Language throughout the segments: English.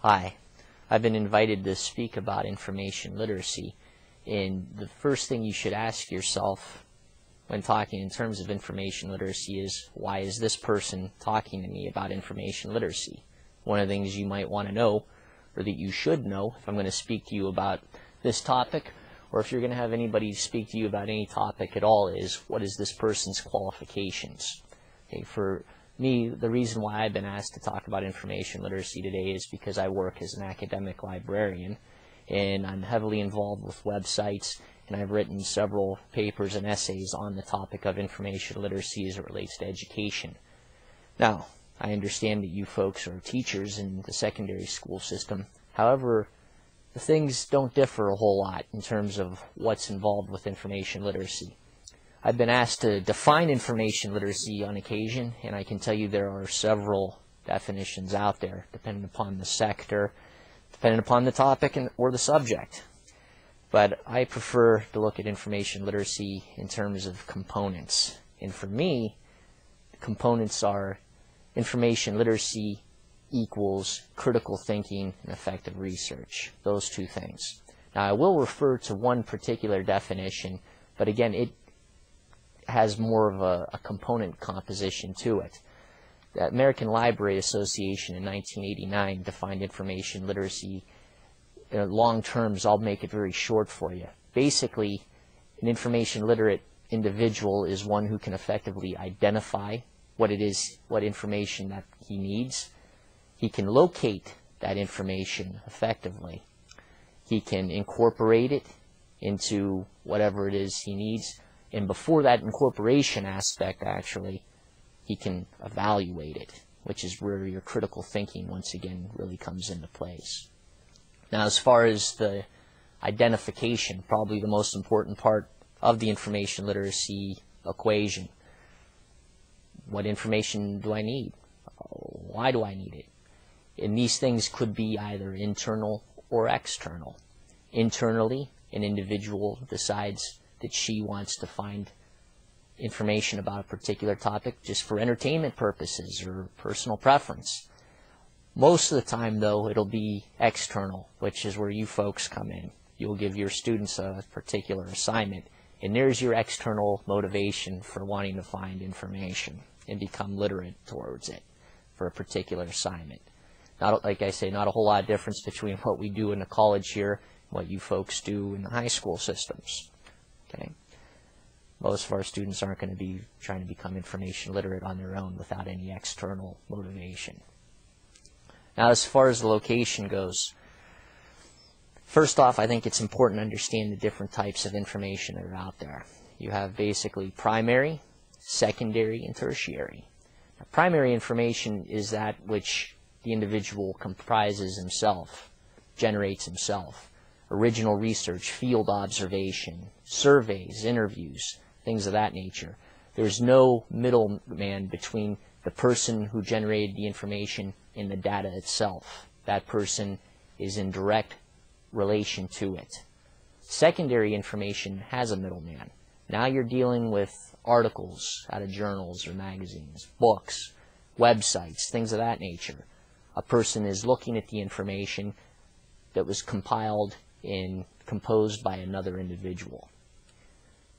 Hi, I've been invited to speak about information literacy, and the first thing you should ask yourself when talking in terms of information literacy is, why is this person talking to me about information literacy? One of the things you might want to know, or that you should know, if I'm going to speak to you about this topic, or if you're going to have anybody speak to you about any topic at all, is what is this person's qualifications? Okay, for me, the reason why I've been asked to talk about information literacy today is because I work as an academic librarian, and I'm heavily involved with websites, and I've written several papers and essays on the topic of information literacy as it relates to education. Now, I understand that you folks are teachers in the secondary school system. However, the things don't differ a whole lot in terms of what's involved with information literacy. I've been asked to define information literacy on occasion, and I can tell you there are several definitions out there, depending upon the sector, depending upon the topic or the subject. But I prefer to look at information literacy in terms of components. And for me, components are information literacy equals critical thinking and effective research. Those two things. Now, I will refer to one particular definition, but again, it has more of a component composition to it. The American Library Association in 1989 defined information literacy in long terms. I'll make it very short for you. Basically, an information literate individual is one who can effectively identify what it is, what information that he needs. He can locate that information effectively. He can incorporate it into whatever it is he needs. And before that incorporation aspect, actually, he can evaluate it, which is where your critical thinking, once again, really comes into place. Now, as far as the identification, probably the most important part of the information literacy equation. What information do I need? Why do I need it? And these things could be either internal or external. Internally, an individual decides that she wants to find information about a particular topic just for entertainment purposes or personal preference. Most of the time, though, it'll be external, which is where you folks come in. You'll give your students a particular assignment, and there's your external motivation for wanting to find information and become literate towards it for a particular assignment. Not, like I say, not a whole lot of difference between what we do in the college here and what you folks do in the high school systems. Okay. Most of our students aren't going to be trying to become information literate on their own without any external motivation. Now, as far as the location goes, first off, I think it's important to understand the different types of information that are out there. You have basically primary, secondary, and tertiary. Now, primary information is that which the individual comprises himself, generates himself. Original research, field observation, surveys, interviews, things of that nature. There's no middleman between the person who generated the information and the data itself. That person is in direct relation to it. Secondary information has a middleman. Now you're dealing with articles out of journals or magazines, books, websites, things of that nature. A person is looking at the information that was compiled and composed by another individual.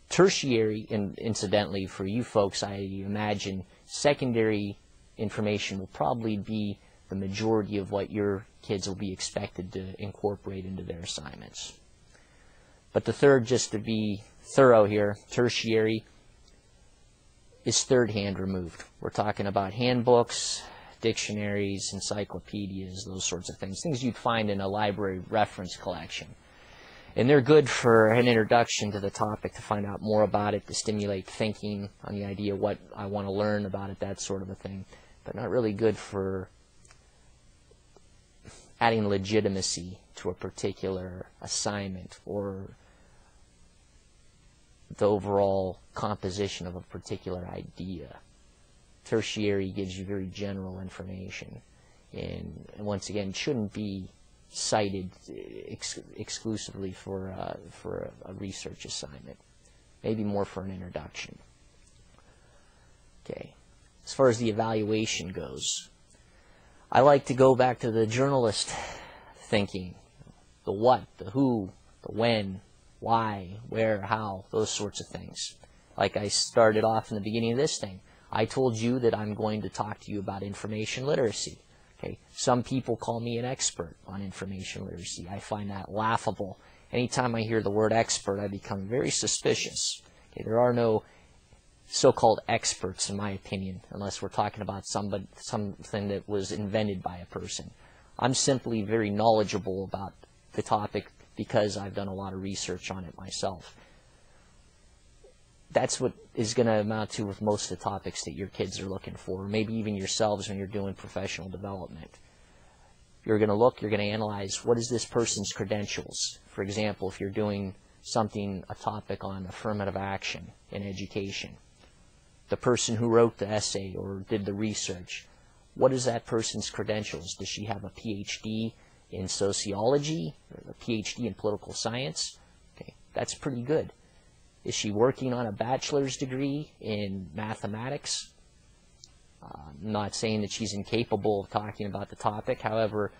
Tertiary, and incidentally for you folks, I imagine secondary information will probably be the majority of what your kids will be expected to incorporate into their assignments. But the third, just to be thorough here, tertiary is third-hand removed. We're talking about handbooks, dictionaries, encyclopedias, those sorts of things, things you'd find in a library reference collection. And they're good for an introduction to the topic, to find out more about it, to stimulate thinking on the idea what I want to learn about it, that sort of a thing. But not really good for adding legitimacy to a particular assignment or the overall composition of a particular idea. Tertiary gives you very general information, and once again, shouldn't be cited exclusively for a research assignment. Maybe more for an introduction. Okay. As far as the evaluation goes, I like to go back to the journalist thinking. The what, the who, the when, why, where, how, those sorts of things. Like I started off in the beginning of this thing. I told you that I'm going to talk to you about information literacy. Okay, some people call me an expert on information literacy. I find that laughable. Anytime I hear the word expert, I become very suspicious. Okay, there are no so-called experts, in my opinion, unless we're talking about something that was invented by a person. I'm simply very knowledgeable about the topic because I've done a lot of research on it myself. That's what is going to amount to with most of the topics that your kids are looking for, or maybe even yourselves when you're doing professional development. You're going to look, you're going to analyze, what is this person's credentials? For example, if you're doing a topic on affirmative action in education, the person who wrote the essay or did the research, what is that person's credentials? Does she have a PhD in sociology, or a PhD in political science? Okay, that's pretty good. Is she working on a bachelor's degree in mathematics? I'm not saying that she's incapable of talking about the topic. However,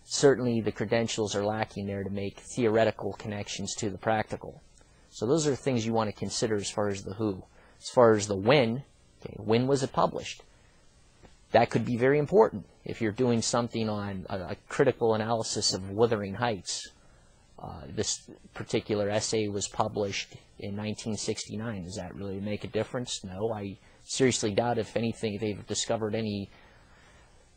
certainly the credentials are lacking there to make theoretical connections to the practical. So those are things you want to consider as far as the who. As far as the when, okay, when was it published? That could be very important if you're doing something on a critical analysis of Wuthering Heights. This particular essay was published in 1969. Does that really make a difference? No. I seriously doubt, if anything, they've discovered any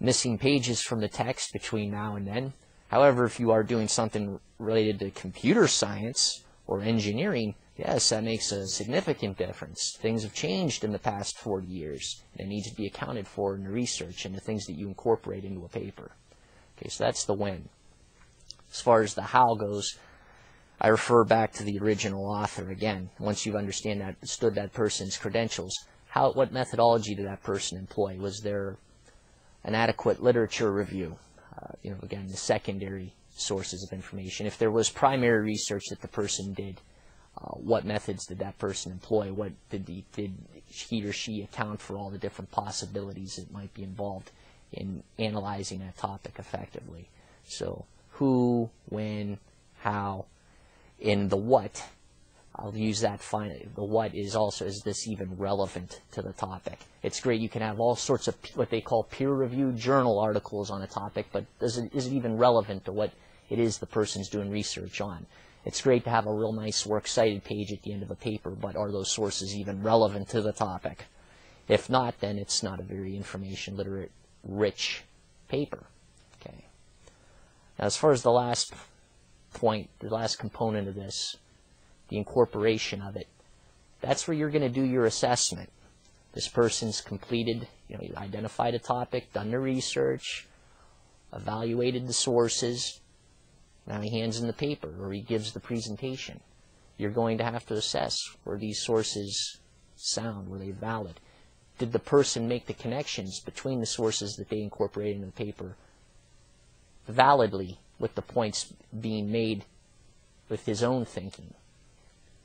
missing pages from the text between now and then. However, if you are doing something related to computer science or engineering, yes, that makes a significant difference. Things have changed in the past 40 years. It needs to be accounted for in the research and the things that you incorporate into a paper. Okay, so that's the when. As far as the how goes, I refer back to the original author again. Once you've understood that person's credentials, what methodology did that person employ? Was there an adequate literature review? Again, the secondary sources of information. If there was primary research that the person did, what methods did that person employ? What did he or she account for all the different possibilities that might be involved in analyzing that topic effectively? So who, when, how. In the what, I'll use that finally. The what is also, is this even relevant to the topic? It's great, you can have all sorts of what they call peer-reviewed journal articles on a topic, but is it even relevant to what it is the person's doing research on? It's great to have a real nice works cited page at the end of a paper, but are those sources even relevant to the topic? If not, then it's not a very information literate rich paper. Okay. Now, as far as the last point, the last component of this, the incorporation of it, that's where you're going to do your assessment. This person's completed, you identified a topic, done the research, evaluated the sources. Now he hands in the paper, or he gives the presentation. You're going to have to assess, were these sources sound, were they valid? Did the person make the connections between the sources that they incorporated in the paper validly, with the points being made with his own thinking?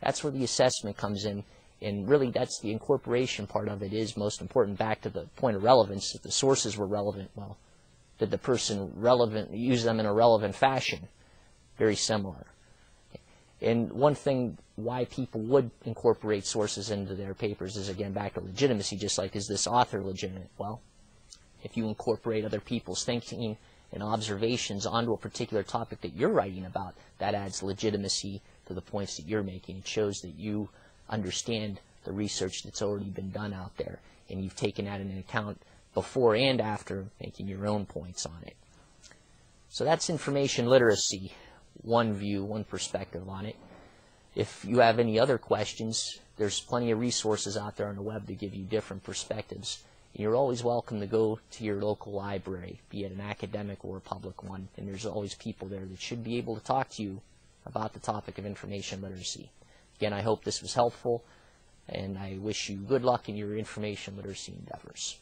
That's where the assessment comes in, and really that's the incorporation part of it is most important. Back to the point of relevance, if the sources were relevant, well, did the person use them in a relevant fashion? Very similar. And one thing why people would incorporate sources into their papers is, again, back to legitimacy, just like, is this author legitimate? Well, if you incorporate other people's thinking and observations onto a particular topic that you're writing about, that adds legitimacy to the points that you're making. It shows that you understand the research that's already been done out there, and you've taken that into account before and after making your own points on it. So that's information literacy, one view, one perspective on it. If you have any other questions, there's plenty of resources out there on the web to give you different perspectives. You're always welcome to go to your local library, be it an academic or a public one, and there's always people there that should be able to talk to you about the topic of information literacy. Again, I hope this was helpful, and I wish you good luck in your information literacy endeavors.